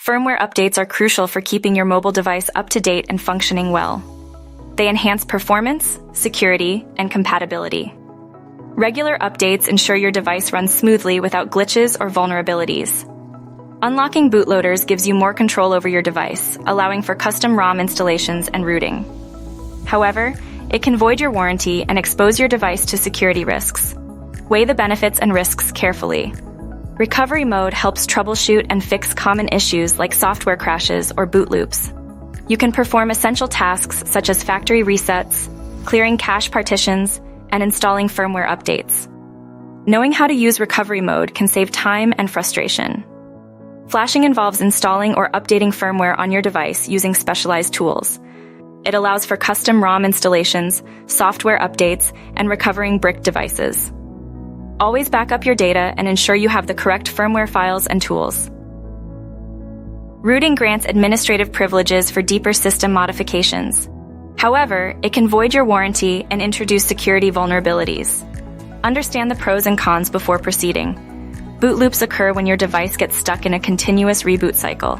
Firmware updates are crucial for keeping your mobile device up to date and functioning well. They enhance performance, security, and compatibility. Regular updates ensure your device runs smoothly without glitches or vulnerabilities. Unlocking bootloaders gives you more control over your device, allowing for custom ROM installations and rooting. However, it can void your warranty and expose your device to security risks. Weigh the benefits and risks carefully. Recovery mode helps troubleshoot and fix common issues like software crashes or boot loops. You can perform essential tasks such as factory resets, clearing cache partitions, and installing firmware updates. Knowing how to use recovery mode can save time and frustration. Flashing involves installing or updating firmware on your device using specialized tools. It allows for custom ROM installations, software updates, and recovering brick devices. Always back up your data and ensure you have the correct firmware files and tools. Rooting grants administrative privileges for deeper system modifications. However, it can void your warranty and introduce security vulnerabilities. Understand the pros and cons before proceeding. Boot loops occur when your device gets stuck in a continuous reboot cycle.